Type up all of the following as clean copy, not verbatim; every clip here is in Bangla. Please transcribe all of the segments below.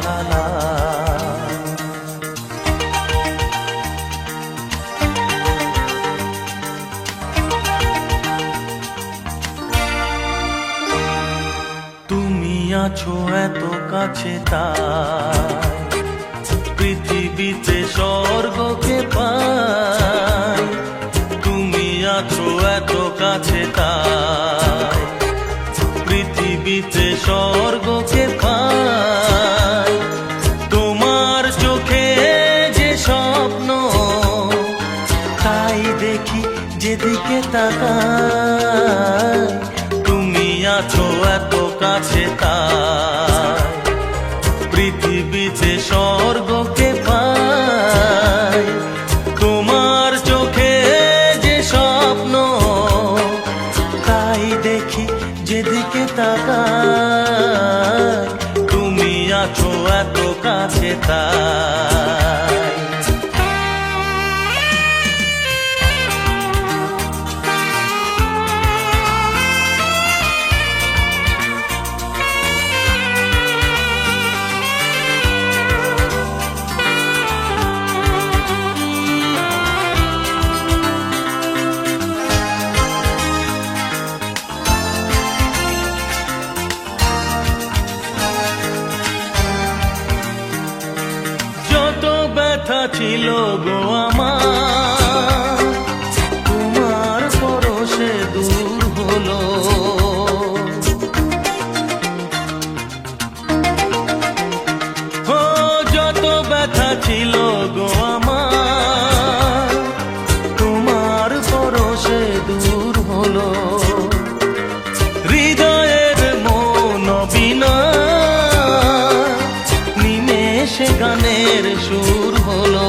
লা লা। তুমি আছো এত কাছে তাই পৃথিবীতে স্বর্গকে পাই। তুমি আছো এত কাছে তাই পৃথিবীতে স্বর্গকে পাই। তোমার চোখে যে স্বপ্ন তাই দেখি যেদিকে তাকাই। তুমি আছো এত কাছে তাই পৃথিবীতে স্বর্গকে পাই। তোমার চোখে যে স্বপ্ন তাই দেখি যেদিকে তাকাই। তুমি আছো এত কাছে তাই। ছিল গো আমার তোমার পরশে দূর হলো। ও যত ব্যথা ছিল গো আমার তোমার পরশে দূর হলো। হৃদয়ের মন বিনা নিমেষে গানের সুর হলো।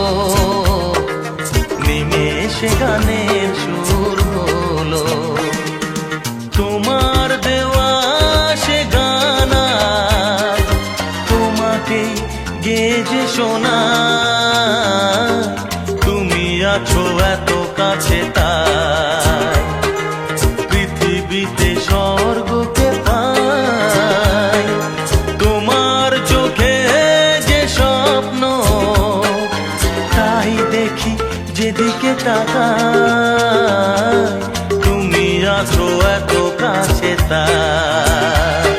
নিমেষে গানের সুর হলো। তোমার দেওয়া সে গানা তোমাকে গেজে শোনা। তুমি আছো এত কাছে তাই পৃথিবীতে স্বর্গকে পাই। তোমার চোখে যে স্বপ্ন তাই দেখি যেদিকে তাকাই। তুমি আছো এত কাছে তাই।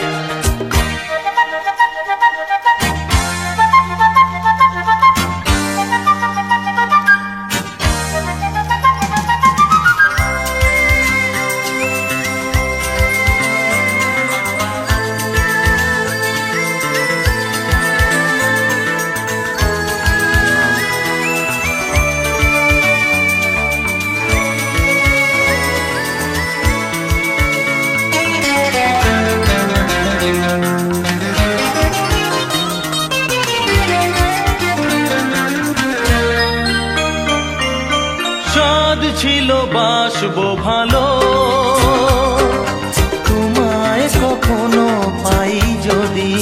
ছিল বাসবো ভালো তোমায় কখনো পাই যদি।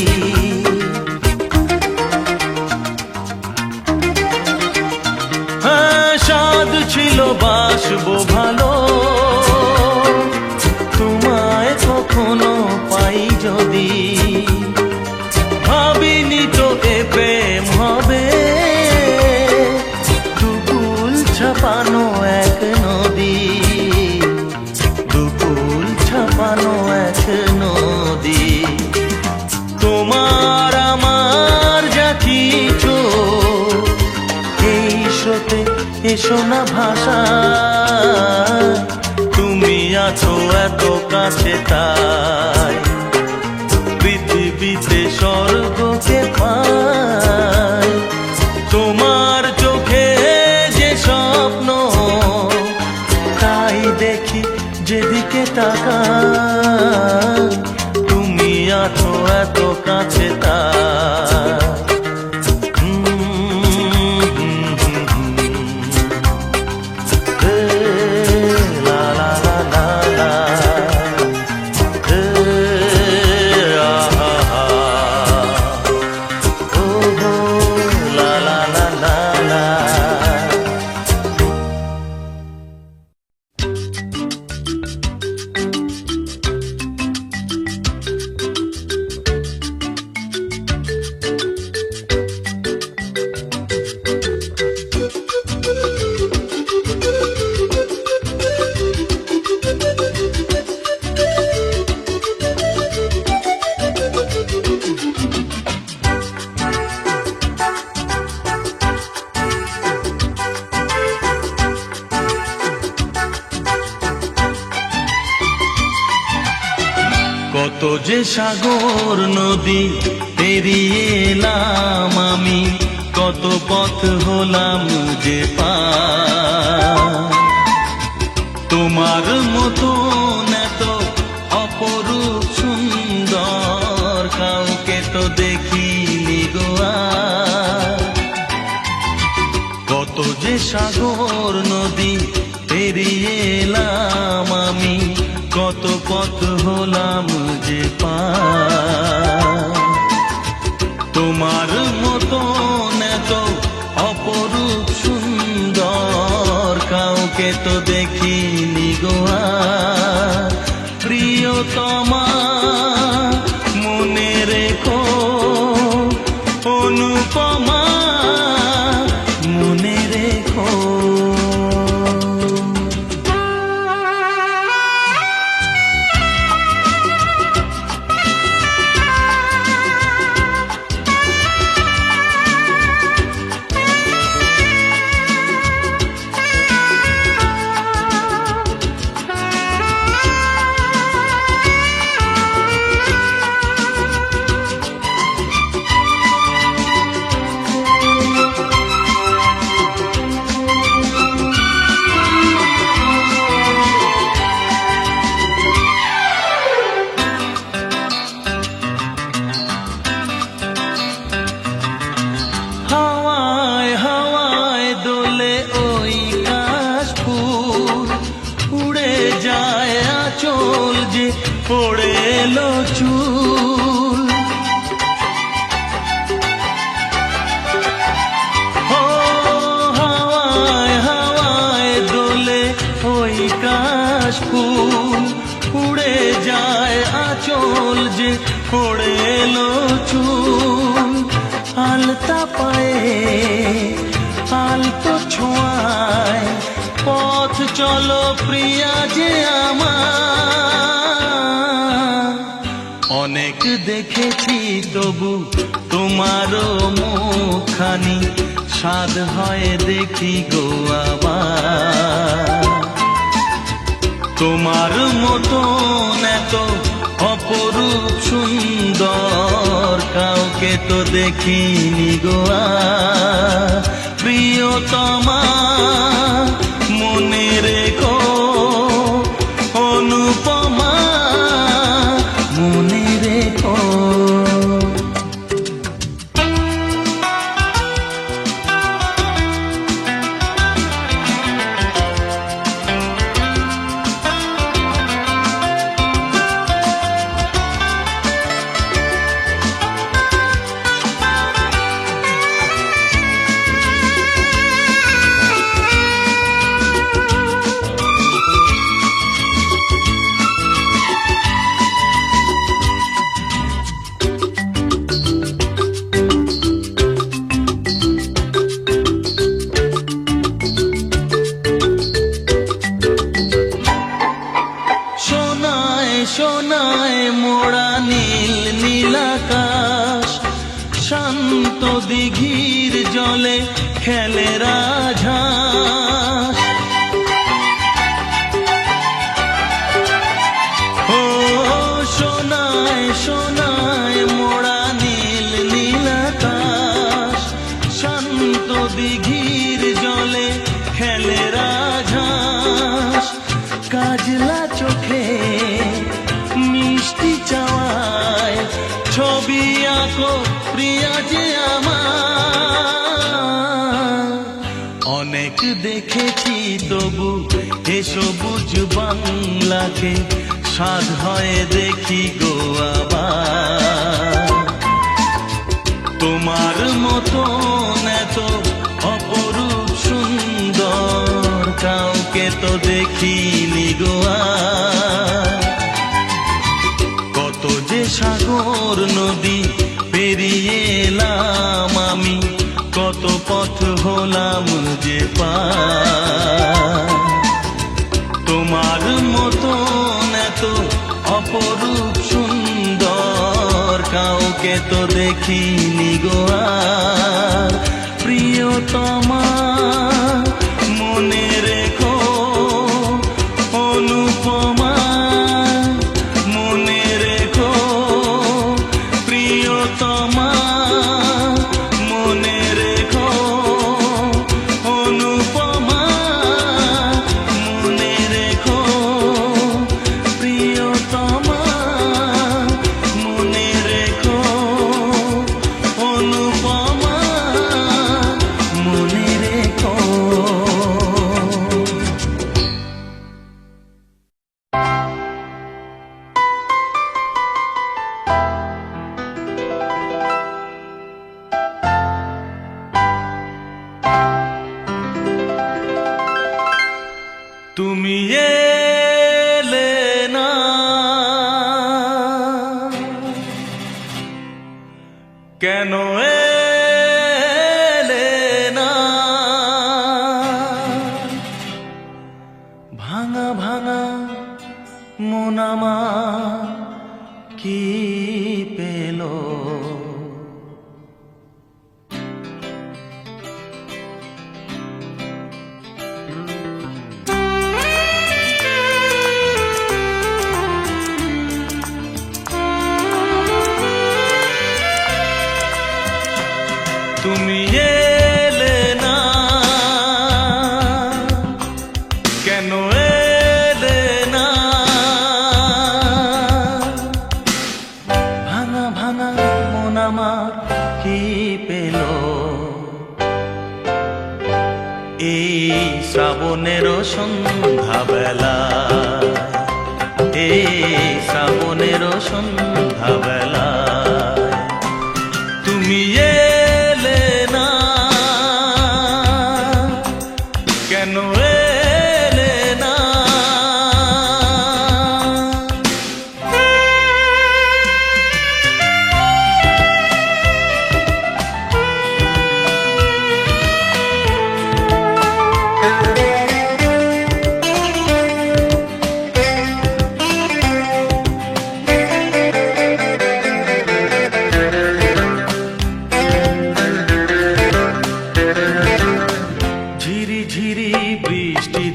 হ্যাঁ সাধ ছিল বাসবো ভালো তোমায় কখনো পাই যদি। ভাবিনি তো এ প্রেম হবে দুকুল ছাপানো এক নদী। দুকুল ছাপানো এক নদী। তোমার আমার যা কিছু এই স্রোতে এসো না ভাষা। তুমি আছো এত কাছে তাই পৃথিবীতে স্বর্গকে পাই। তোমার চোখে যে স্বপ্ন তাই দেখি যেদিকে তাকাই। তুমি আছো এত কাছে তাই। যে সাগর নদী পেরিয়ে এলাম আমি, কত পথ হলাম যে পার। তোমার মতো এত অপরূপ সুন্দর কাউকে তো দেখিনি গো আর। কত যে সাগর নদী পেরিয়ে এলাম আমি, কত পথ হলাম যে পার। তোমার মতো এত অপরূপ সুন্দর কাউকে তো দেখিনি গো আর। প্রিয়তমা মনে রেখো, অনুপমা মনে রেখো। হাওয়ায় হাওয়ায় দোলে ওই কাশফুল, উড়ে যায় আঁচল যে পড়ে এলো চুল। ও হাওয়ায় হাওয়ায় দোলে ওই কাশফুল, উড়ে যায় আঁচল যে পড়ে এলো চুল। আলতা পায়ে আলতো ছোঁয়ায় পথ চলো প্রিয়া যে আমার। অনেক দেখেছি তবু তোমারও মুখখানি, স্বাদ হয় দেখি গো আবার। তোমার মতো এত অপরূপ সুন্দর কাউকে তো দেখিনি গো আর। প্রিয়তমা মনে রেখো, অনুপমা মনে রেখো। সোনায় মোড়া নীল নীলাকাশ, শান্ত দিঘির জলে খেলে রাজহাঁস। ও সোনায় সোনায় মোড়া নীল নীলাকাশ, শান্ত দিঘির জলে খেলে রাজহাঁস। কাজলা চোখে মিষ্টি চাওয়ায় ছবি আঁকো প্রিয়া যে আমার। অনেক দেখেছি তবু এ সবুজ বাংলাকে, স্বাদ হয় দেখি গো আবার। তোমার মতো এত অপরূপ সুন্দর কাউকে তো দেখিনি গো আর। কত যে সাগর নদী পেরিয়ে এলাম আমি, কত পথ হলাম যে পার। তোমার মতো এত অপরূপ সুন্দর কাউকে তো দেখিনি গো আর। প্রিয়তমা মনে রেখো, অনুপমা মনে রেখো। প্রিয়তমা মনে রেখো, অনুপমা মনে রেখো, প্রিয়তমা মনে রেখো, অনুপমা মনে রেখো। তুমি এলে না, কেন এলে না, ভাঙা ভাঙা মন আমার কি পেল। তুমি এলে না, কেন এলে না, ভাঙা ভাঙা মন আমার কি পেল। এই শ্রাবণের সন্ধ্যাবেলা, এই শ্রাবণের সন্ধ্যাবেলা তুমি এলে না, কেন এলে না।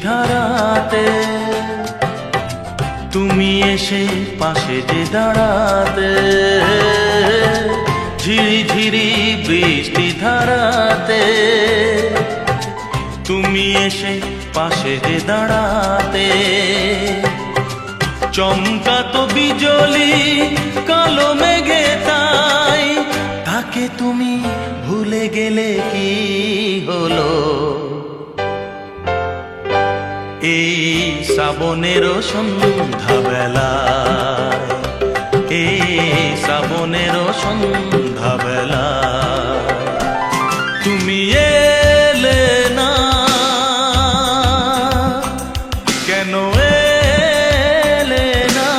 ধারাতে তুমি এসে পাশে যে দাঁড়াতে, ঝিরি ঝিরি বৃষ্টি ধারাতে তুমি এসে পাশে যে দাঁড়াতে, চমকাতো বিজলি কালো মেঘে তাই, তাকে তুমি ভুলে গেলে কি হলো। এই শ্রাবণের সন্ধ্যাবেলা, এই শ্রাবণের সন্ধ্যাবেলা তুমি এলে না, কেন এলে না।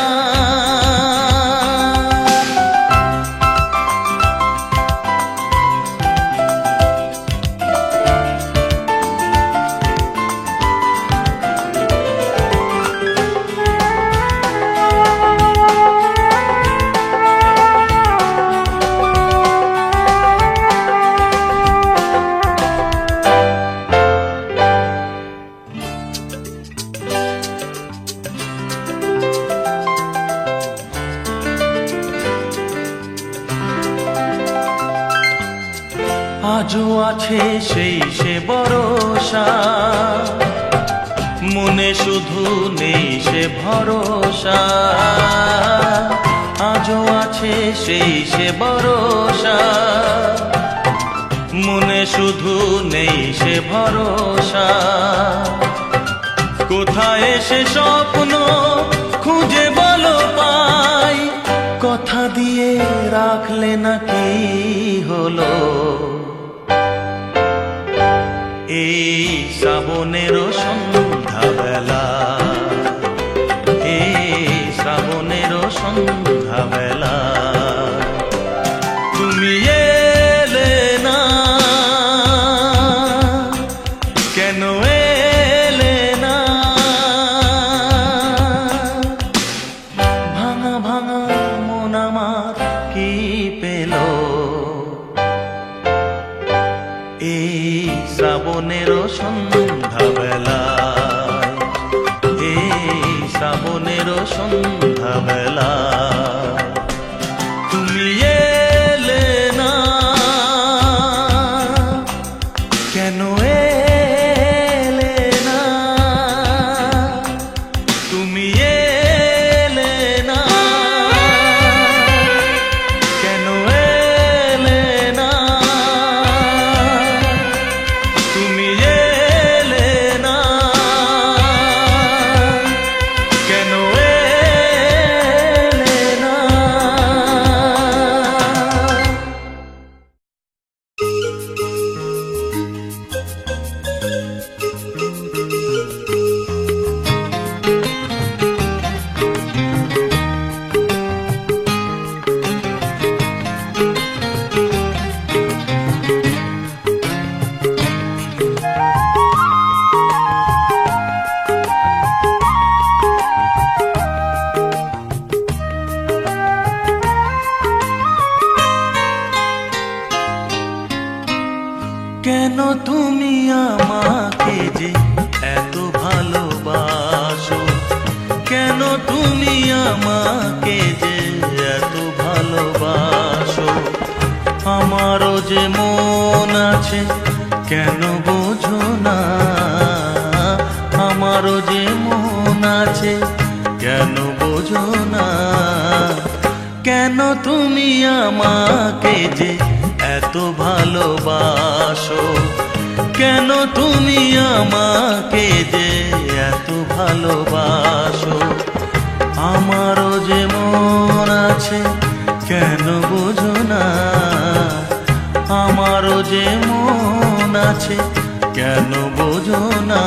আজও আছে সেই সে ভরসা, মনে শুধু নেই সে ভরসা। আজও আছে সেই সে ভরসা, মনে শুধু নেই সে ভরসা। কোথায় সে স্বপ্ন খুঁজে বলো পাই, কথা দিয়ে রাখলে না কি হলো। এই শ্রাবণের সন্ধ্যাবেলা, এই শ্রাবণের সন্ধ্যাবেলা তুমি এলে না, কেন এলে না। ভাঙা ভাঙা মন আমার কি পেল। এই শ্রাবণের সন্ধ্যাবেলা, এই শ্রাবণের সন্ধ্যাবেলা তুমি এলে কেন তুমি আমাকে যে এত ভালোবাসো, কেন তুমি আমাকে যে এত ভালোবাসো। আমারও যে মন আছে কেন বোঝো না, আমারও যে মন আছে কেন বোঝো না। কেন তুমি আমাকে যে এত ভালোবাসো, কেন তুমি আমাকে যে এত ভালোবাসো। আমারও যে মন আছে কেন বোঝো না, আমারও যে মন আছে কেন বোঝো না।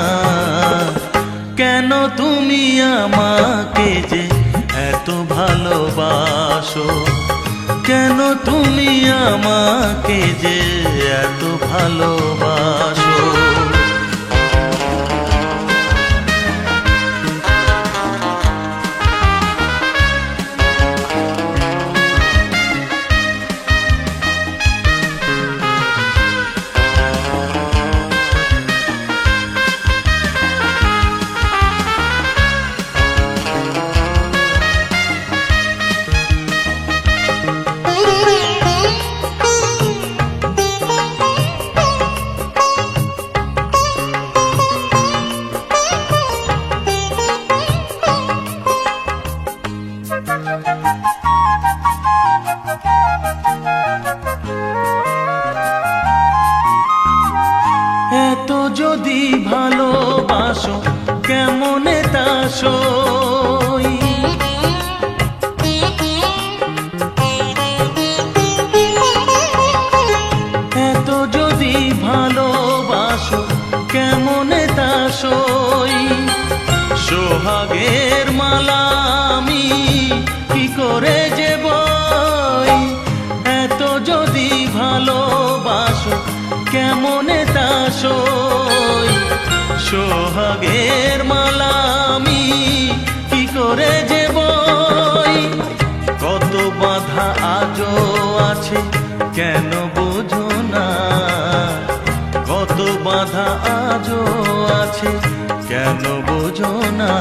কেন তুমি আমাকে যে এত ভালোবাসো, কেন তুমি আমাকে যে এত ভালোবাসো। এত যদি ভালোবাসো কেমনে তা সই, এত যদি ভালোবাসো কেমনে তা সই। সোহাগের মালা আমি কি করে যে বই, এত যদি ভালোবাসো কেমনে তা সই। সোহাগের মালা আমি কি করে যে বই। কত বাধা আজও আছে কেন বোঝো না, কত বাধা আজও আছে কেন বোঝো না।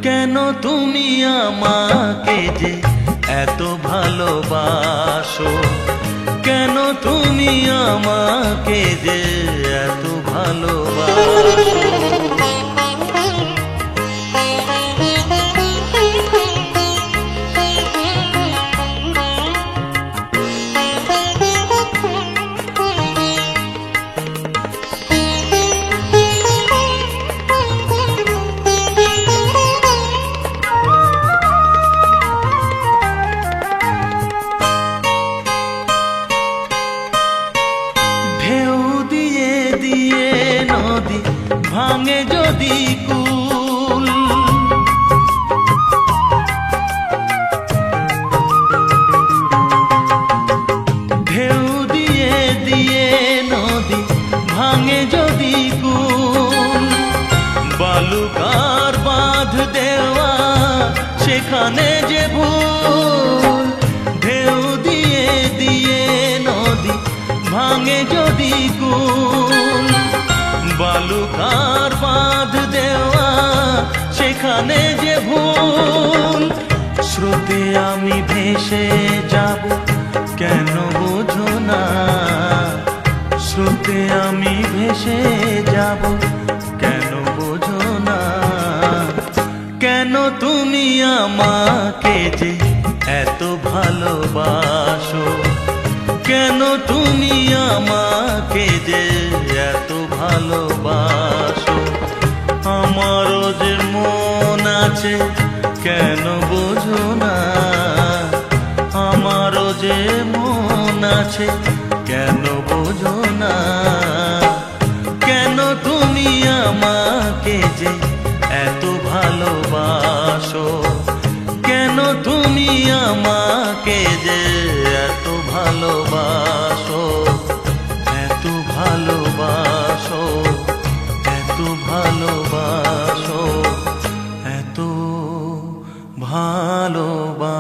কেন তুমি আমাকে যে এত ভালোবাসো, কেন তুমি আমাকে যে এত ভালোবাসো। ঢেউ দিয়ে দিয়ে নদী ভাঙে যদি কুল, ঢেউ দিয়ে দিয়ে নদী ভাঙে যদি কুল। বালুকার বাঁধ দেওয়া সেখানে যে ভুল, ঢেউ দিয়ে দিয়ে নদী ভাঙে যদি কুল। বালুকার বাঁধ দেওয়া সেখানে যে ভুল। স্রোতে আমি ভেসে যাব কেন বোঝো না, স্রোতে আমি ভেসে যাব কেন বোঝো না। কেন তুমি আমাকে যে এত ভালোবাসো, কেন তুমি আমাকে যে এত ভালোবাসো। আমারও যে মন আছে কেন বোঝো না, আমারও যে মন আছে কেন বোঝো না। কেন তুমি আমাকে যে এত ভালোবাসো, কেন তুমি আমাকে যে এত ভালোবাসো, এত ভালোবাসো, এত ভালোবাসো, এত ভালোবাসো।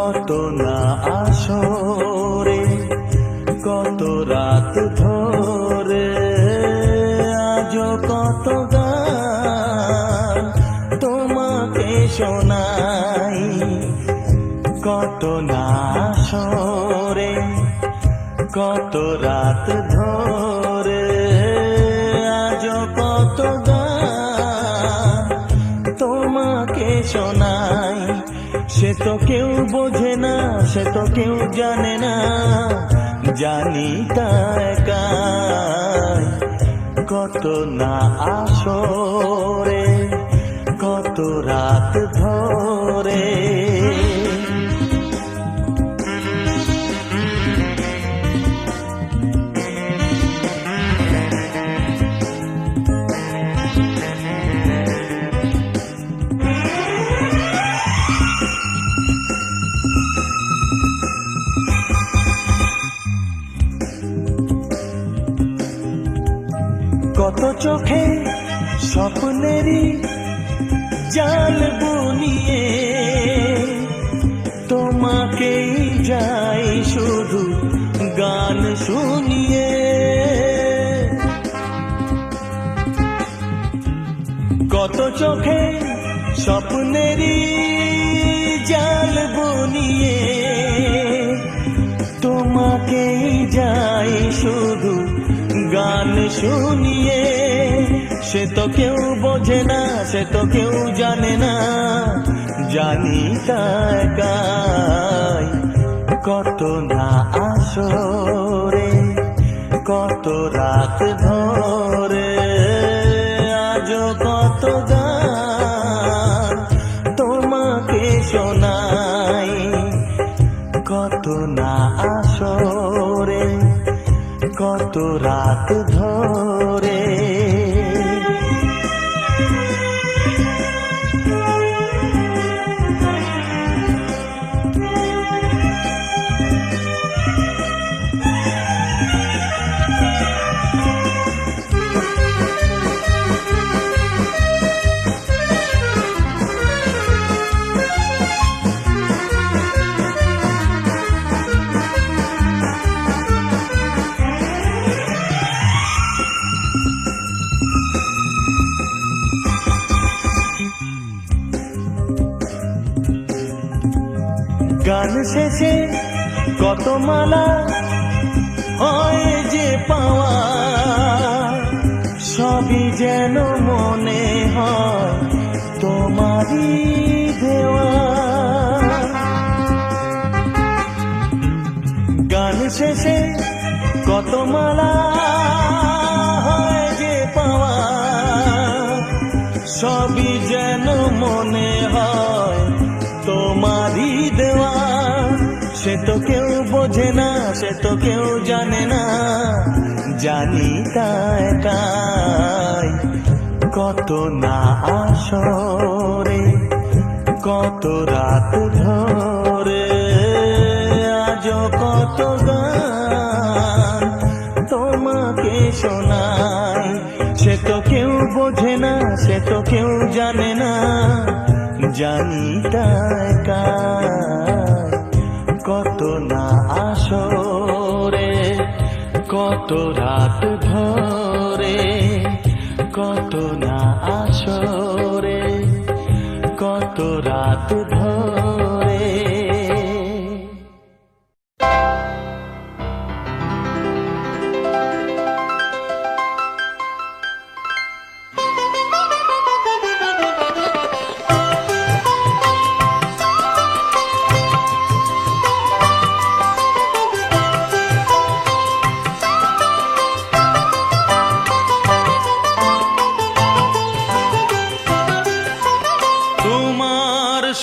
কত না আসরে, কত রাত ধরে, আজও কত গান তোমাকে শোনাই। কত না আসরে, কত রাত ধরে, আজও কত গান তোমাকে শোনাই। সে তো কেউ বোঝে না, সে তো কেউ জানে না, জানি তা একাই। কত না আসরে, কত রাত ধরে। কত চোখে স্বপ্নেরই জাল বুনিয়ে তোমাকেই যাই শুধু গান শুনিয়ে। কত চোখে স্বপ্নেরই জাল বুনিয়ে তোমাকেই যাই শুধু গান শুনিয়ে। সে তো কেউ বোঝে না, সে তো কেউ জানে না, জানি তা একাই। কত না আসরে, কত রাত ধরে, আজও কত গান তোমাকে শোনাই। কত না আসরে, কত রাত ধরে। গান শেষে কত মালা হয় যে পাওয়া, সবই যেন মনে হয় তোমারই দেওয়া। গান শেষে কত মালা হয় যে পাওয়া, সবই যেন মনে হয় তোমারই দেওয়া। সে তো কেউ বোঝে না, সে তো কেউ জানে না, জানি তা একাই। কত না আসরে, কত রাত ধরে, আজও কত গান তোমাকে শোনাই। সে তো কেউ বোঝে না, সে তো কেউ জানে না, জানি তা একাই। কত না আসরে, কত রাত ধরে, কত না আসরে, কত রাত ধরে।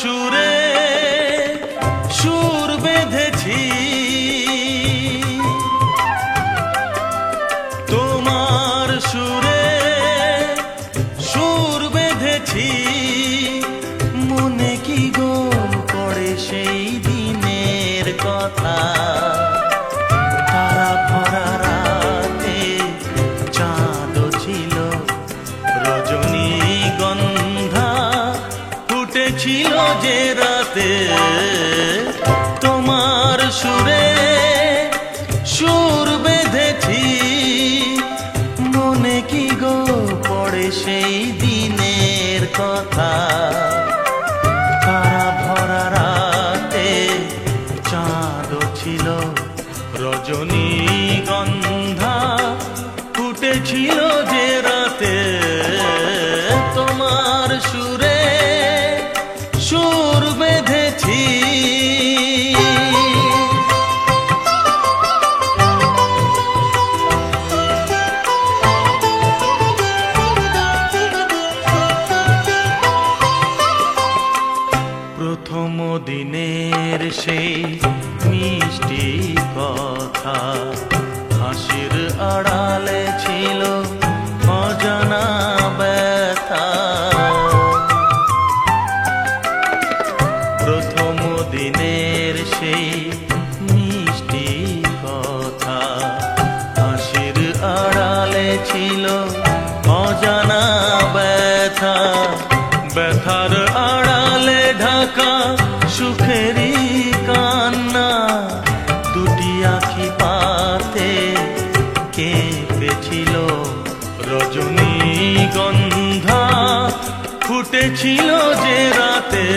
সুরে সুর বেঁধেছি, তোমার সুরে সুর বেঁধেছি। মনে কি গোল করে সেই দিনের কথা, তারা ভরা রাতে চাঁদ ছিল, রজনীগন্ধা ফুটেছিল যে রাতে। কি গো পড়ে সেই দিনের কথা, তারা ভরা রাতে চাঁদ ছিল রজনীগন্ধা, ফুটেছিল যে রাতে তোমার সুরে সুর বেঁধেছি। প্রথম দিনের সেই মিষ্টি কথা, হাসির আড়ালে ছিল অজানা ব্যথা। প্রথম দিনের সেই মিষ্টি কথা, হাসির আড়ালে ছিল অজানা ব্যথা। ব্যথার আড়ালে ঢাকা সুখেরই কান্না, দুটি আঁখি পাতে কেঁপেছিল রজনীগন্ধা, ফুটেছিল যে রাতে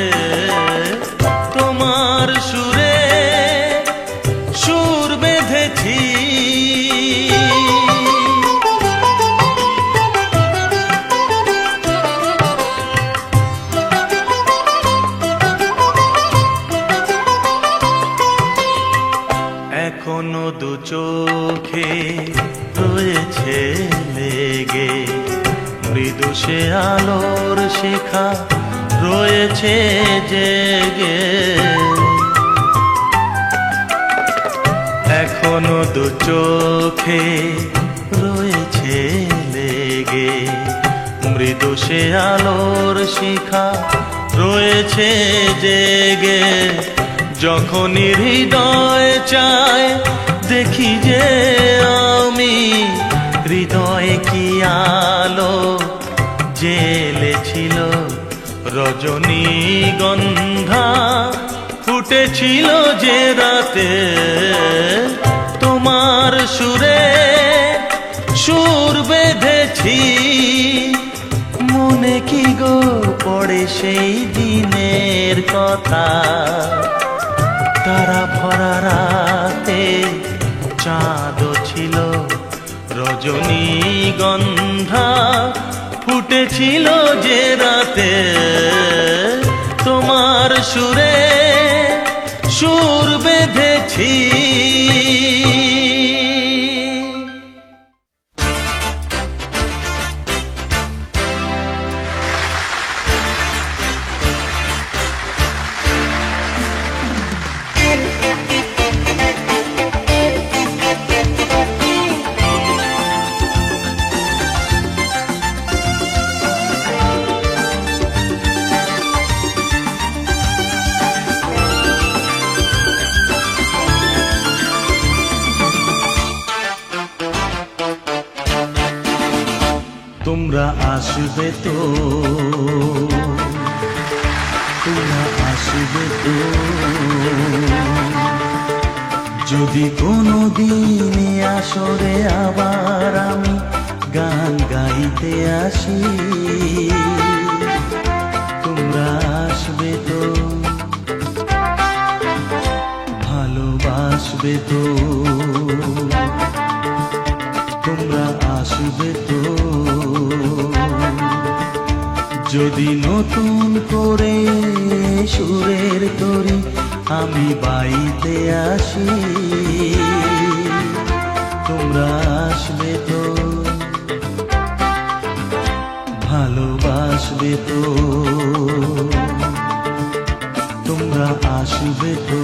তোমার সুরে সুর বেঁধেছি। এখনো দু চোখে রয়েছে লেগে মৃদু সে আলোর শিখা রয়েছে জেগে। এখনো দু চোখে রয়েছে লেগে মৃদু সে আলোর শিখা রয়েছে জেগে। যখনই হৃদয় চায় দেখি যে আমি হৃদয়ে কি আলো জ্বেলেছিল রজনীগন্ধা, ফুটেছিল যে রাতে তোমার সুরে সুর বেঁধেছি। মনে কি গো পড়ে সেই দিনের কথা, তারা ভরা রাতে চাঁদ ছিল রজনীগন্ধা, ফুটেছিল যে রাতে তোমার সুরে সুর বেঁধেছি। তোমরা আসবে তো, তোমরা আসবে তো, যদি কোনো দিনে আসরে আবার আমি গান গাইতে আসি। তোমরা আসবে তো, ভালোবাসবে তো, তোমরা আসবে তো, যদি নতুন করে সুরের তরি আমি বাইতে আসি। তোমরা আসবে তো, ভালোবাসবে তো, তোমরা আসবে তো।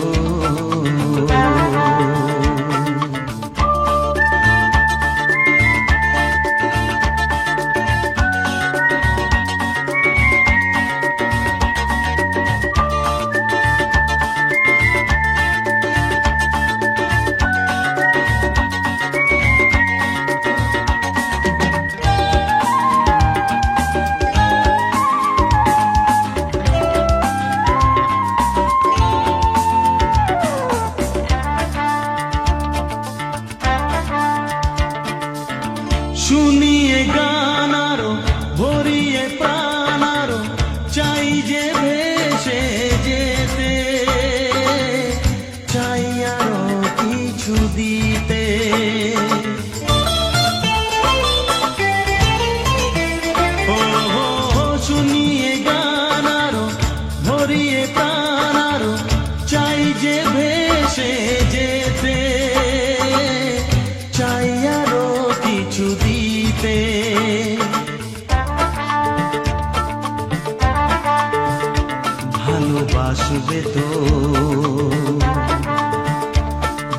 তো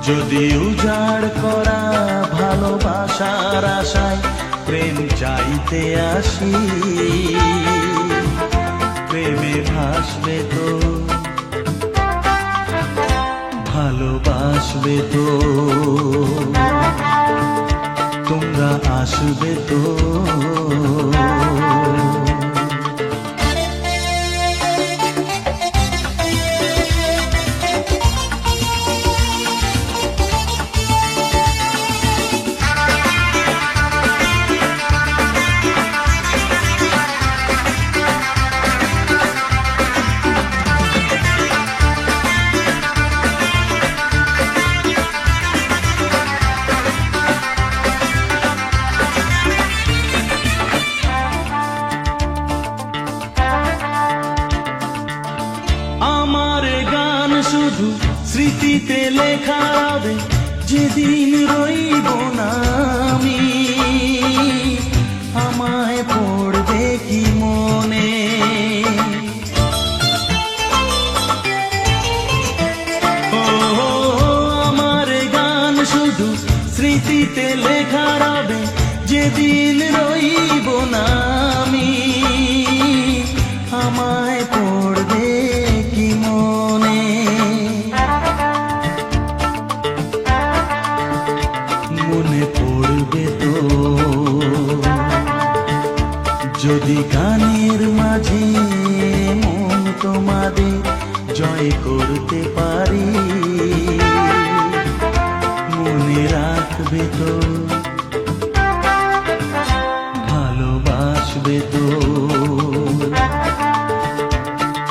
যদি উজাড় করা ভালোবাসার আশায় প্রেম চাইতে আসি, প্রেমে ভাসবে তো, ভালোবাসবে তো, তোমরা আসবে তো। আমার গান শুধু স্মৃতিতে লেখা হবে, যেদিন রইব না আমি, আমায় পড়বে কি মনে। ও আমার গান শুধু স্মৃতিতে লেখা হবে, যেদিন রইব না আমি, আমায় পড়বে কি মনে। মনে পড়বে তো যদি গানের মাঝে মন তোমাদের জয় করতে পারি। মনে রাখবে তো, ভালোবাসবে তো,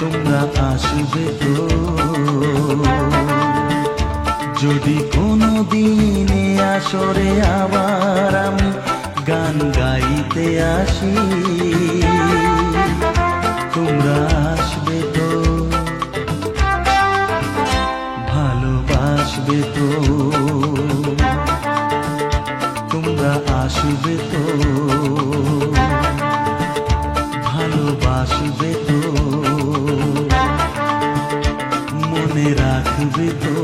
তোমরা আসবে তো। যদি কোনো দিনে আসরে আবার আমি গান গাইতে আসি, তোমরা আসবে তো, ভালোবাসবে তো, তোমরা আসবে তো, ভালোবাসবে তো, মনে রাখবে তো।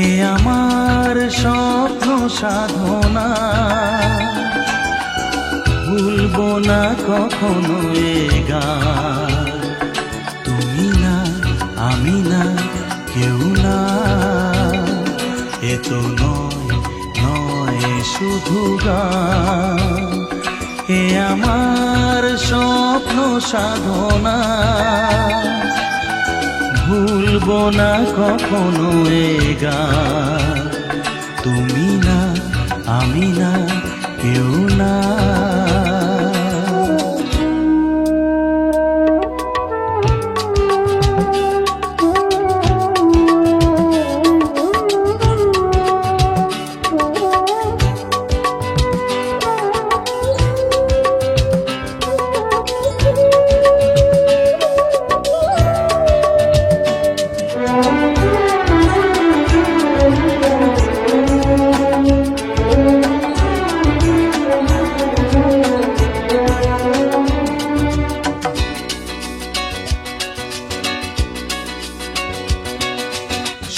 এ আমার স্বপ্ন সাধনা, ভুলবো না কখনো এ গান। তুমি না, আমি না, কেউ না, এ তো নয় শুধু গান। এ আমার স্বপ্ন সাধনা, ভুলবো না কখনো এ গান। তুমি না, আমি না, কেউ না।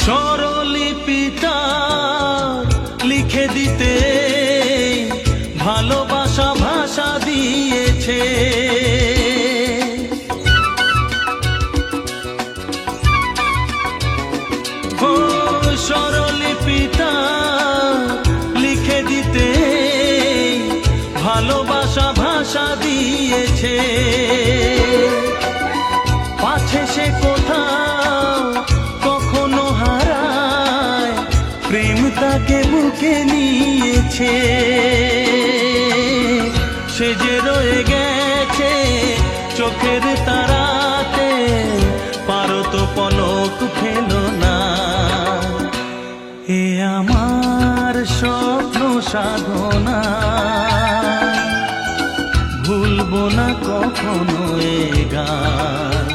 স্বরলিপিটা লিখে দিতে ভালোবাসা ভাষা দিয়েছে। ও স্বরলিপিটা লিখে দিতে ভালোবাসা ভাষা দিয়েছে। পাছে সে কোথাও কখনো হারায়, প্রেম তাকে বুকে নিয়েছে। সে যে রয়ে গেছে চোখের তারাতে, পারো তো পলক ফেলো না। এ আমার স্বপ্ন সাধনা, ভুলবো না কখনো এ গান।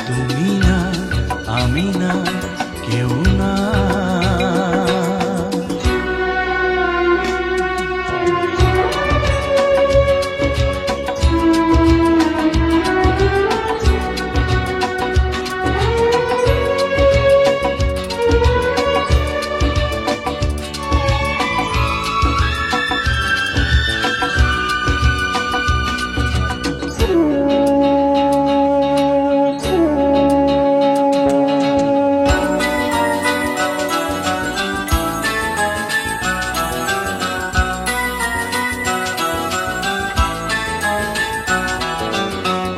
তুমি না, আমি না, কেউ না।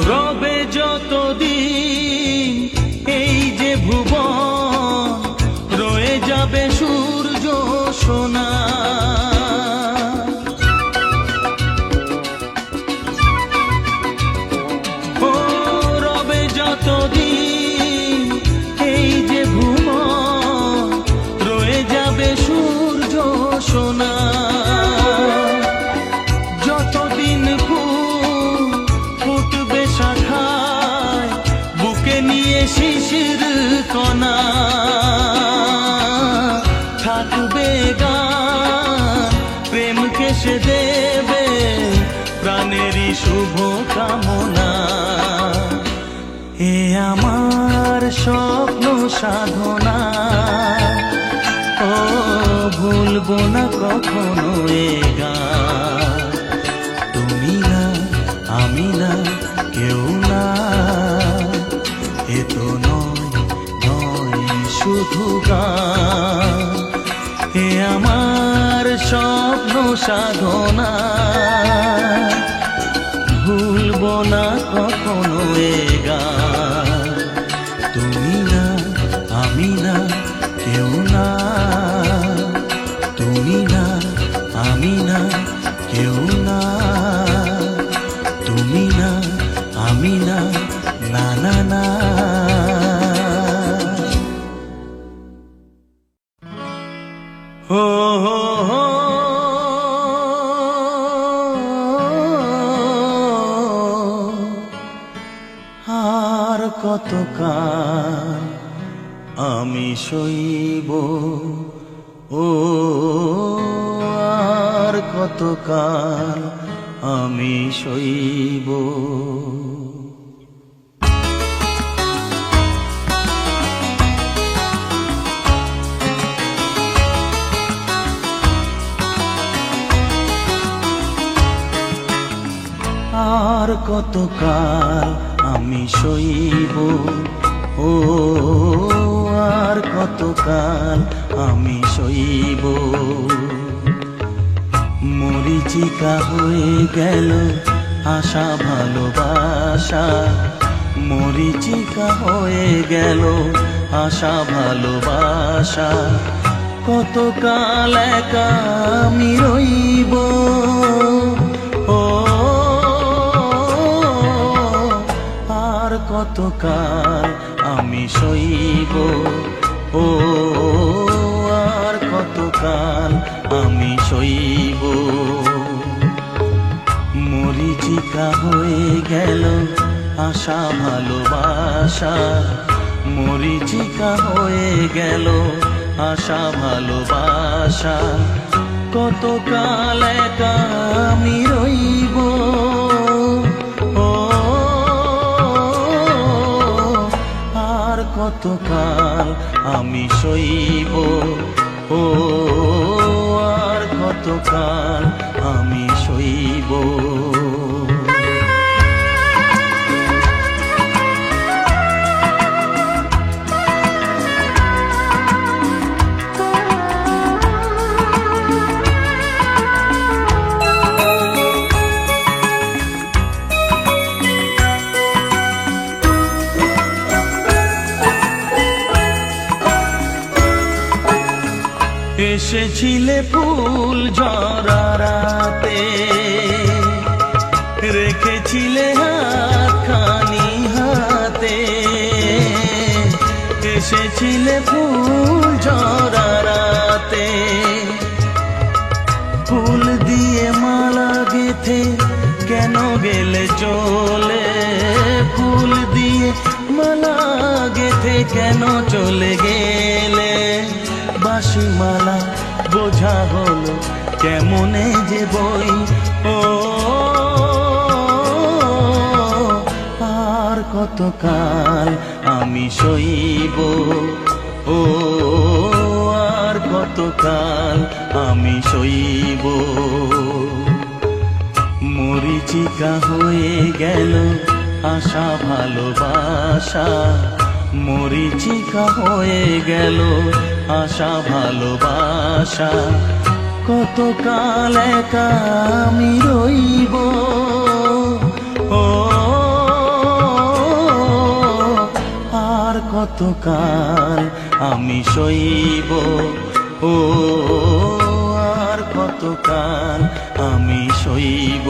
রবে যতদিন এই যে ভুবন, রয়ে যাবে সূর্য সোনা। ও রবে যতদিন এই যে ভুবন, রয়ে যাবে সূর্য সোনা। যতদিন ফুটবে শাখায়, বুকে নিয়ে শিশির কণা, থাকবে গান প্রেমকে সে দেবে প্রাণেরই শুভ কামনা। এ আমার স্বপ্ন সাধনা, ও ভুলবো না কখনো এ গান। তুমি না, আমি না, কেউ না, এ তো নয় শুধু গান। এ আমার স্বপ্ন সাধনা, ভুলবো না কখনো এ গান। তুমি না, আমি না, কেউ না। তুমি না, আমি না, কেউ না। তুমি না, আমি না, না না না। হো হো হো, আর কতকাল আমি সইব, ও আর কতকাল আমি সইব। কতকাল আমি সইব, ও আর কতকাল আমি সইব। মরীচিকা হয়ে গেল আশা ভালোবাসা, মরীচিকা হয়ে গেল আশা ভালোবাসা। কতকাল একা আমি রইব, ও আর কতকাল আমি সইব, ও আর কতকাল আমি সইব। মরীচিকা হয়ে গেল আশা ভালোবাসা, মরীচিকা হয়ে গেল আশা ভালোবাসা। কতকাল একা আমি রইব, ও আর কতকাল আমি সইব, ও আর কতকাল আমি সইব। এসেছিলে ফুল ঝরাতে, রেখেছিলে হাতখানি হাতে। এসেছিলে ফুল ঝরাতে, ফুল দিয়ে মালা গেথে কেন গেলে চলে? ফুল দিয়ে মালা গেথে কেন চলে গেলে? বাঁশি মালা বোঝা হলো কেমনে যে বই, ও আর কতকাল আমি সইব, ও আর কতকাল আমি সইব। মরীচিকা হয়ে গেল আশা ভালোবাসা, মরীচিকা হয়ে গেল আশা ভালোবাসা। কতকাল একা আমি রইব, ও আর কতকাল আমি সইব, ও আর কতকাল আমি সইব।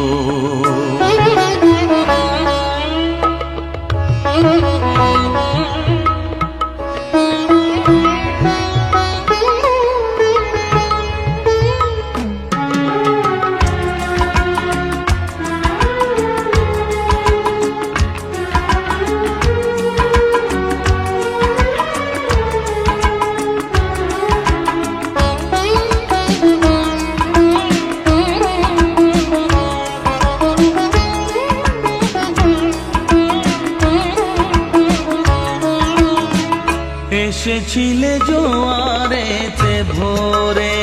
এসেছিলে জোয়ারেতে ভোরে,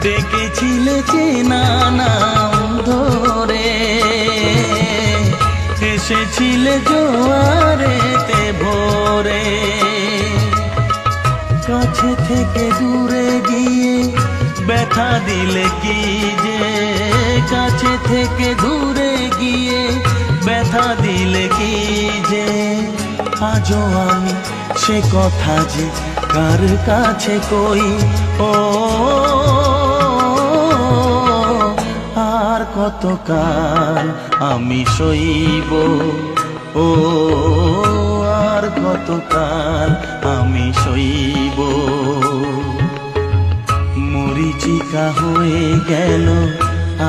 ডেকেছিলে চেনা নাম ধরে। এসেছিলে জোয়ারেতে ভোরে, কাছে থেকে দূরে গিয়ে ব্যথা দিলে কি যে? কাছে থেকে দূরে গিয়ে ব্যথা দিলে কি যে? আজও আমি সে কথা যে কার কাছে কই, ও আর কতকাল আমি সইব, ও আর কতকাল আমি সইব। মরীচিকা হয়ে গেল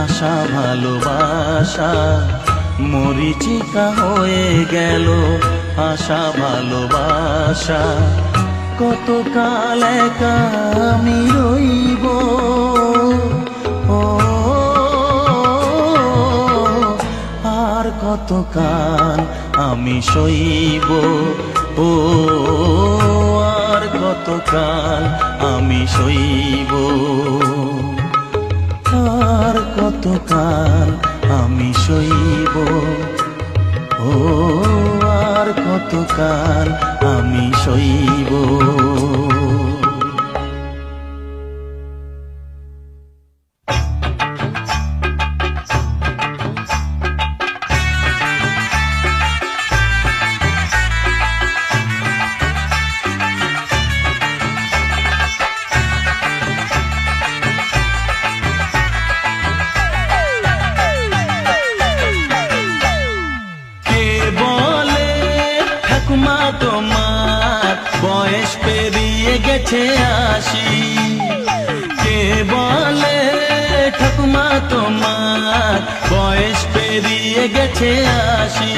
আশা ভালোবাসা, মরীচিকা হয়ে গেল আশা ভালোবাসা। কতকাল একা আমি রইব, ও আর কতকাল আমি সইব, ও আর কতকাল আমি সইব, আর কতকাল আমি সইব। ও আর কতকাল আমি সইব। তোমার বয়স পেরিয়ে গেছে ৮০। কে বলে ঠাকুমা তোমার বয়স পেরিয়ে গেছে ৮০।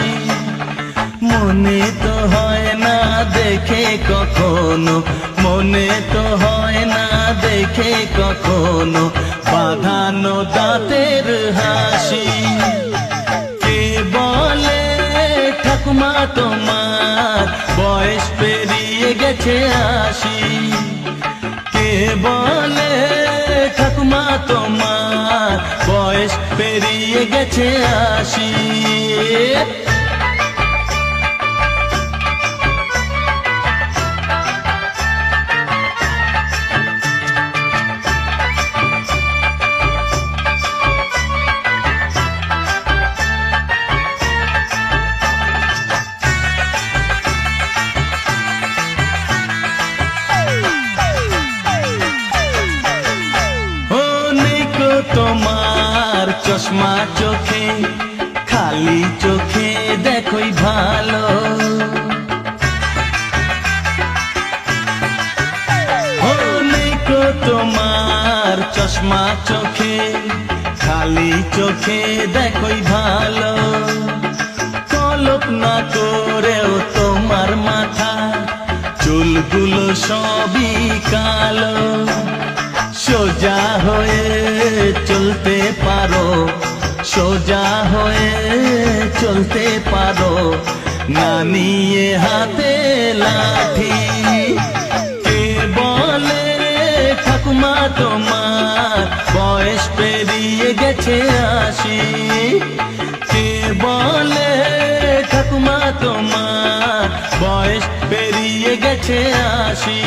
মনে তো হয় না দেখে কখনো, মনে তো হয় না দেখে কখনো বাঁধানো দাঁতের হাসি। কে বলে ঠাকুমা তোমার বয়স পেরিয়ে গেছে ৮০। কে বলে ঠাকুমা তোমার বয়স পেরিয়ে গেছে ৮০। তোমার চশমা চোখে, খালি চোখে দেখোই ভালো। তোমার চশমা চোখে, খালি চোখে দেখোই ভালো। কলপ না করেও তোমার মাথা চুলগুলো সবই কালো। সোজা হয়ে চলতে পারো, সোজা হয়ে চলতে পারো, না নিয়ে হাতে লাঠি। কে বলে ঠাকুমা তোমার বয়স পেরিয়ে গেছে ৮০। কে বলে ঠাকুমা তোমার বয়স পেরিয়ে গেছে ৮০।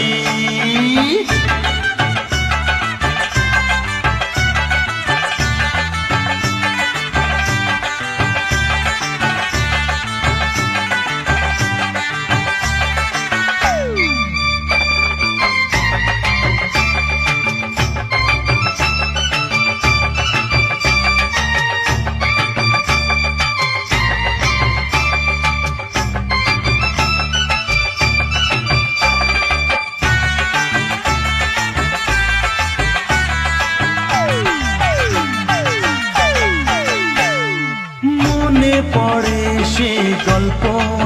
মনে পড়ে সে গল্প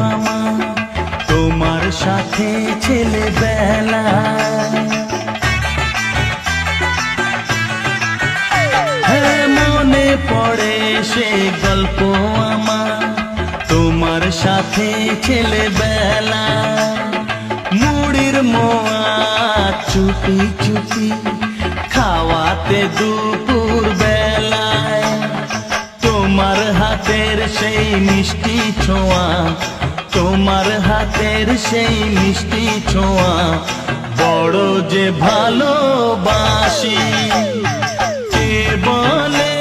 আমার তোমার সাথে ছেলেবেলা। হ্যাঁ মনে পড়ে সে গল্প আমার তোমার সাথে ছেলেবেলা। মুড়ির মোয়া চুপি চুপি খাওয়াতে দুপুর বেলায়। তোমার হাতের সেই মিষ্টি ছোঁয়া, তোমার হাতের সেই মিষ্টি ছোঁয়া বড় যে ভালোবাসি। কে বলে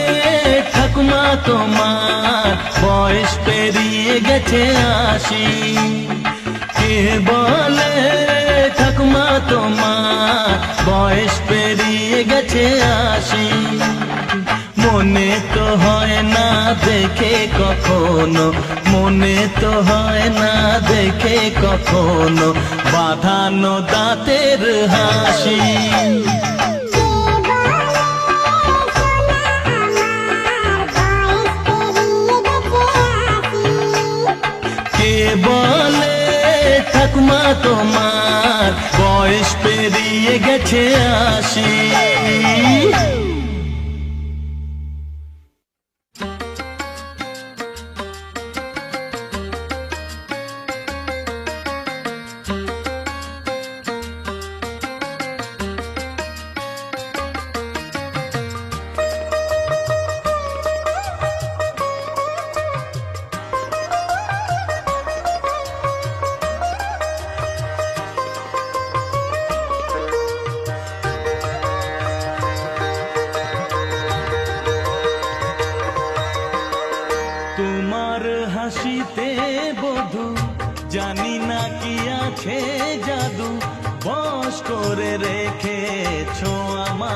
ঠাকুমা তোমার বয়স পেরিয়ে গেছে ৮০। কে বলে ঠাকুমা তোমার বয়স পেরিয়ে গেছে ৮০। মনে তো হয় না দেখে কখনো, মনে তো হয় না দেখে কখনো বাঁধানো দাঁতের হাসি। কে বলে ঠাকুমা তোমার বয়স পেরিয়ে গেছে ৮০। করে রেখেছো আমায়,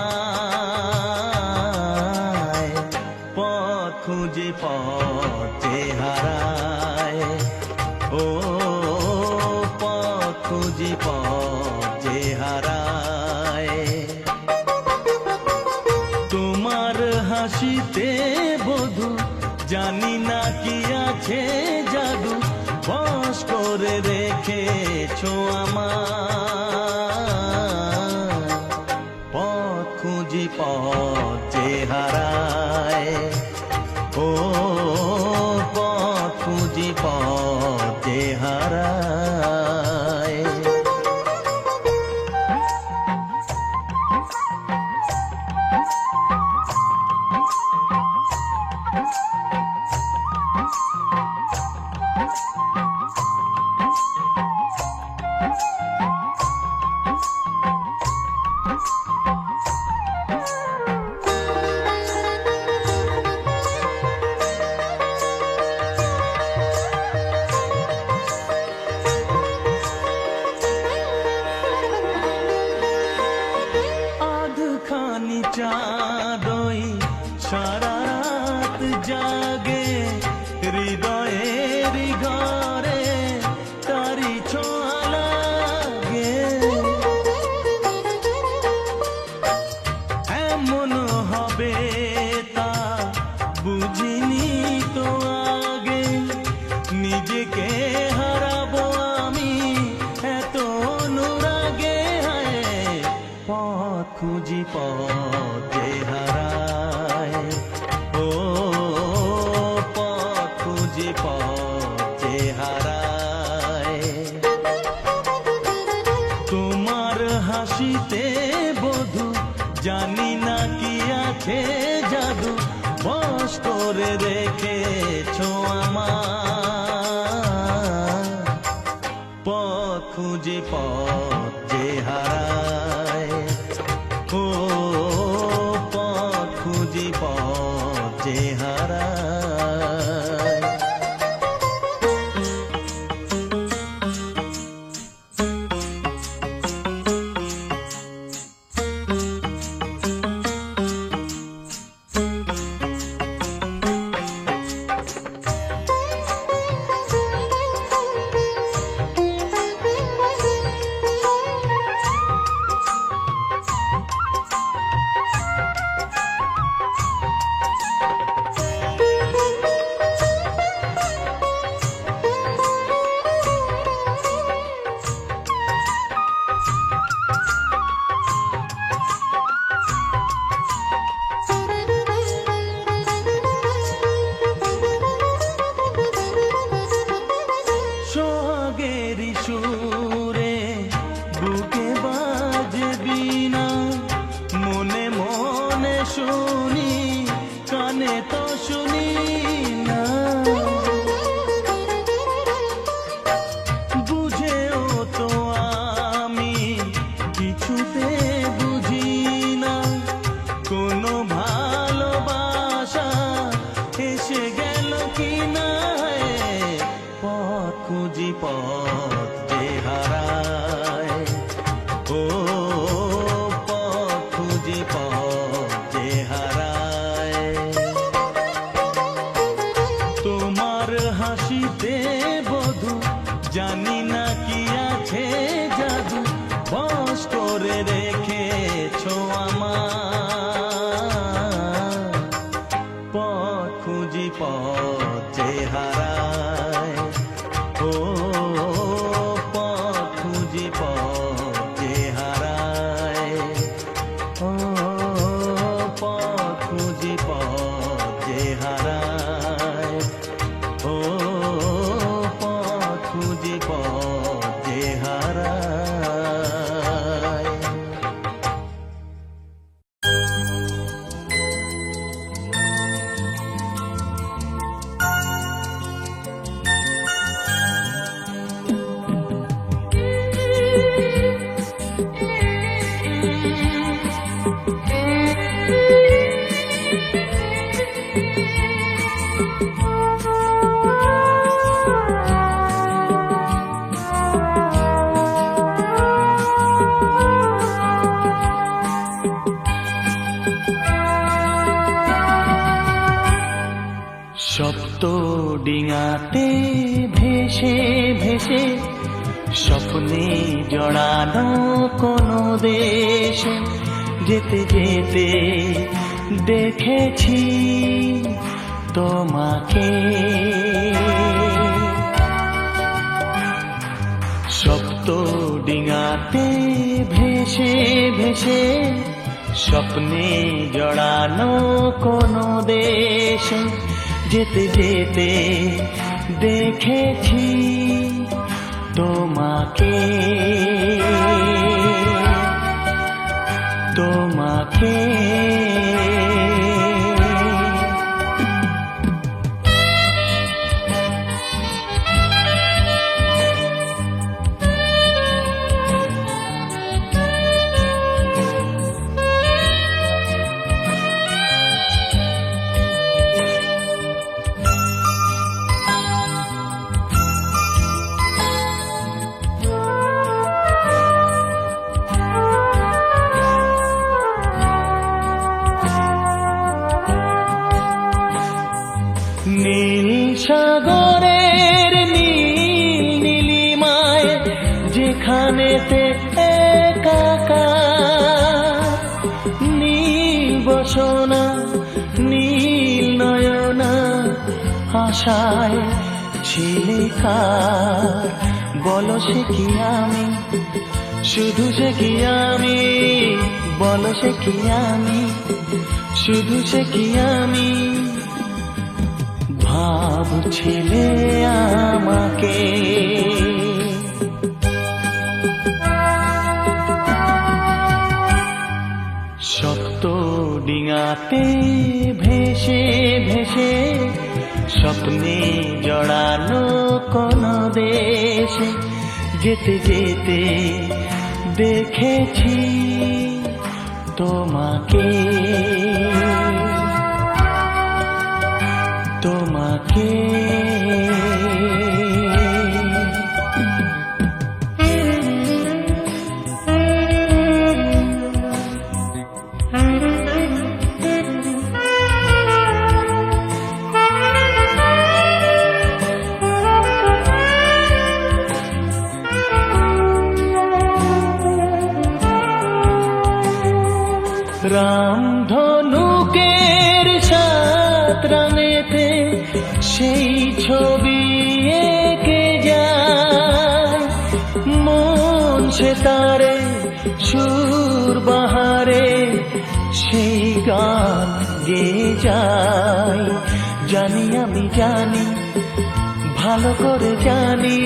পথ খুঁজি পথে হারায়। ও পথ খুঁজি পথে হারায়। তোমার হাসিতে বধু জানি না কি আছে জাদু, বশ করে রেখেছো আমায়, পথ খুঁজি পথে হারায়। ও পথ খুঁজি পথে হারায়। আধখানি চাঁদই সারা রাত জাগে, হৃদয়ের ঘরে তারি ছোঁয়া লাগে। এমন হবে তা বুঝিনি তো আগে, নিজেকে হারাবো আমি এত অনুরাগে। পথ খুঁজি পথে হারায়। ও পথ খুঁজি পথে হারায়। তোমার হাসিতে বধু জানি না কি আছে জাদু, বশ করে রেখেছো আমায়, পথ খুঁজি পথে হারায়। ও পথ খুঁজি পথে হারায়। সোহাগেরি সুরে বুকে বাজবি না, মনে মনে শুনি কানে তো শুনি না। বুঝেও তো আমি কিছুতে বুঝি না, কোনো ভালোবাসা এসে গেল কি না। পথ খুঁজি পথে হারায়। ও পথ খুঁজি পথে হারায়। তোমার হাসিতে বধু জানি না কি আছে জাদু, বশ করে রে সপ্ত ডিঙাতে ভেসে ভেসে স্বপ্নে জড়ানো কোনো দেশে যেতে যেতে দেখেছি তোমাকে। সপ্ত ডিঙাতে ভেসে ভেসে স্বপ্নে জড়ানো কোনো দেশে যেতে যেতে দেখেছি তোমাকে, তোমাকে। নীল সাগরের নীল নীলিমায় যেখানেতে একাকার, নীল বসনা নীল নয়না আশায় ছিলিকার। বলো সে কি আমি, শুধু সে কি আমি, বলো সে কি আমি, শুধু সে কি আমি। ভাবছিলে আমাকে, সপ্ত ডিঙাতে ভেসে ভেসে স্বপ্নে জড়ানো কোনো দেশে যেতে যেতে দেখেছি তোমাকে, তোমাকে। রামধনুকের সাত রাঙেতে সেই ছবি এঁকে যায়, মন সে তারে সুর বাহারে সেই গান গেয়ে যায়। জানি আমি জানি, ভালো করে জানি,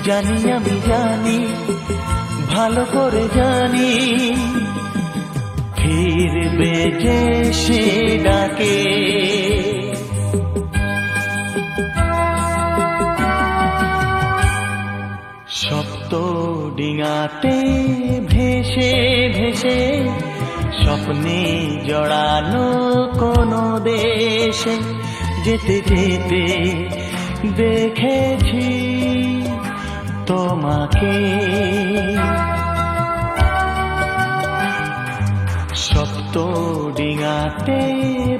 জানি আমি জানি, ভালো করে জানি, ফিরবে যে সে ডাকে। সপ্ত ডিঙাতে ভেসে ভেসে স্বপ্নে জড়ানো কোনো দেশে যেতে যেতে দেখেছি তোমাকে। সপ্ত ডিঙাতে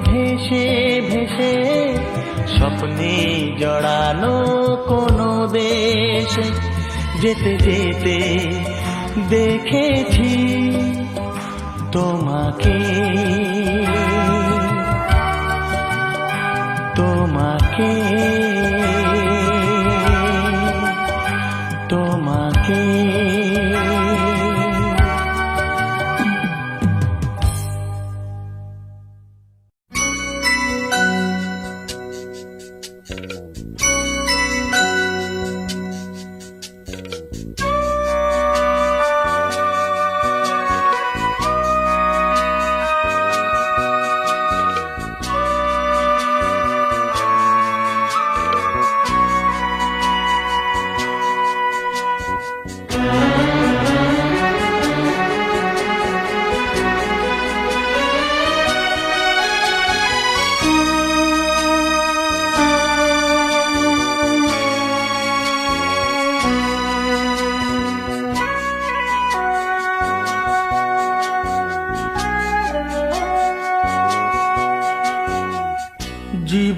ভেসে ভেসে স্বপ্নে জড়ানো কোনো দেশে যেতে যেতে দেখেছি তোমাকে, তোমাকে, তোমাকে।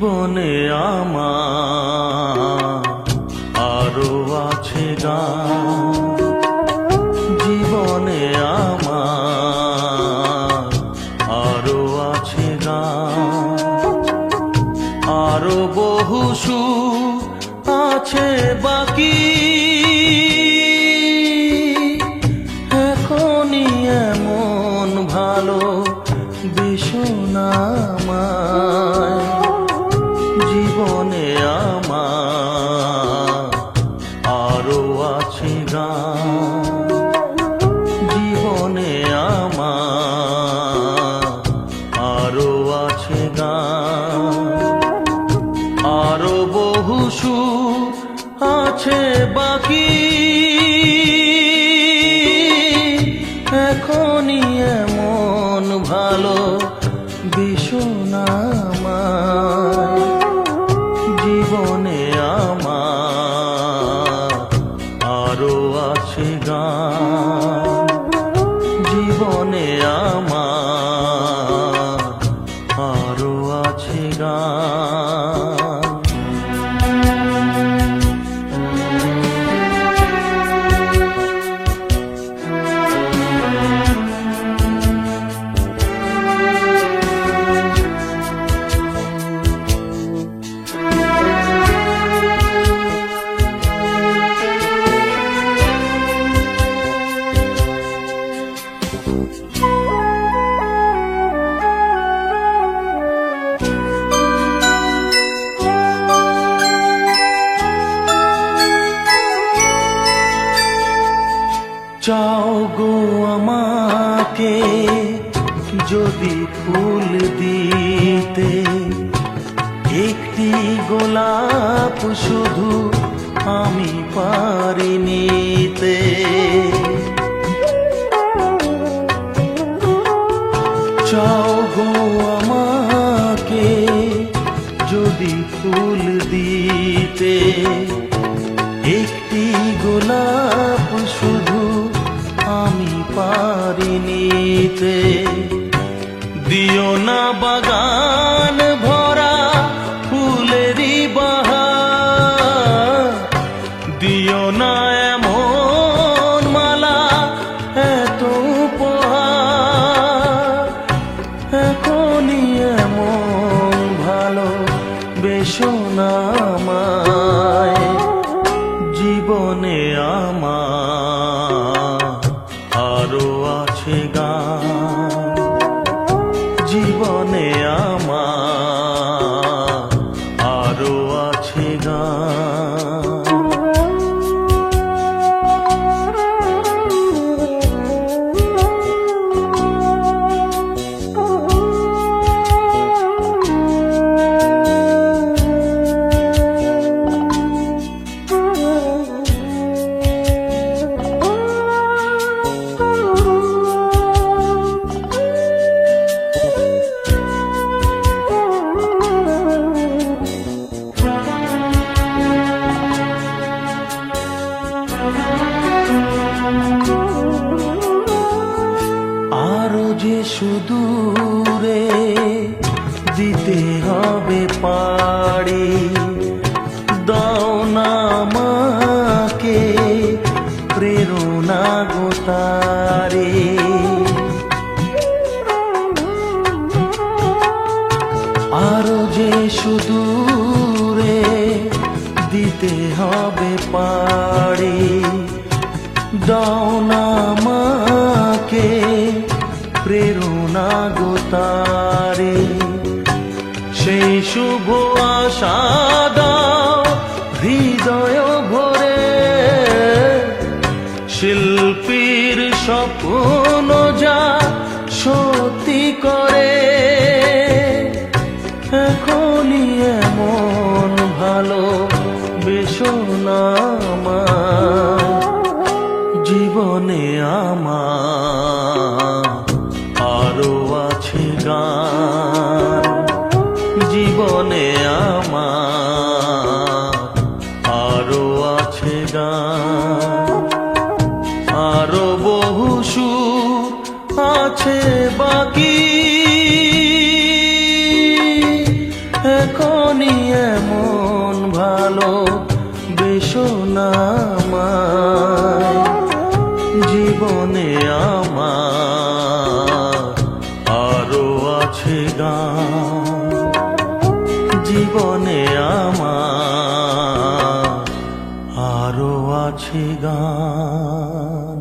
জীবনে আমার আরো আছে গান, জীবনে আমার আরো আছে গান, আরো বহু সুর আছে বাকি, এখনই এমন ভালো বেশনা আমায়। জীবনে আমার আরো আছে গান, জীবনে আমার আরো আছে গান, আরো বহু সুর আছে বাকি, এখনই এমন ভালো বেশনা আমায়। জীবনে আমার আরো আছে গান, জীবনে আমার আরো আছে গান। চাও গো আমাকে যদি ফুল দিতে, একটি গোলাপ শুধু আমি পারি নিতে। চাও গো আমাকে যদি ফুল দিতে, একটি গোলাপ শুধু আমি পারি নিতে। দিও না বাগান ভরা ফুলেরই বাহার, দিও না এমন মালা এত উপহার, এখনই এমন ভালো বেশনা আমায়। জীবনে আমার আরো আছে গান, জীবনে আমার আরো আছে গান। আরো যে সুদূরে দিতে হবে পাড়ি, দাও না আমাকে প্রেরণা গো তারে। আরো যে সুদূরে দিতে হবে পাড়ি, দাও না আমাকে প্রেরণা গো তারে। সেই শুভ আশা দাও হৃদয় ভরে, শিল্পীর স্বপ্ন যা সত্যি করে, এখনই এমন ভালো বেশনা আমার। জীবনে আমার আরো আছে গান, জীবনে আমার আরো আছে গান, আরো বহু সুর আছে বাকি, এখন জীবনে আমার আরো আছে গান, জীবনে আমার আরো আছে গান।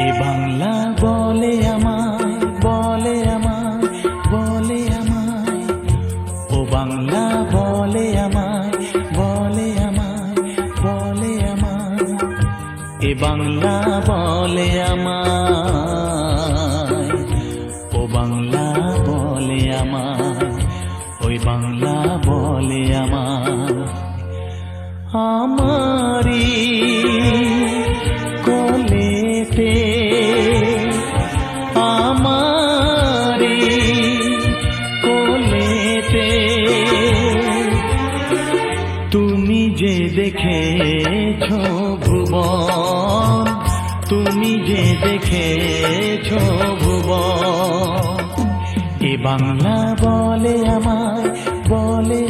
এ বাংলা বলে আমায়, বলে আমায়, বলে আমায়, ও বাংলা বলে আমায়, বলে আমায়, বলে আমায়, এ বাংলা বলে আমায়, ও বাংলা বলে আমায়, ওই বাংলা বলে আমায়। আমারি কোলেতে, আমারি কোলেতে তুমি যে দেখেছো ভুবন, তুমি যে দেখেছো ভুবন। এ বাংলা বলে আমায়, বলে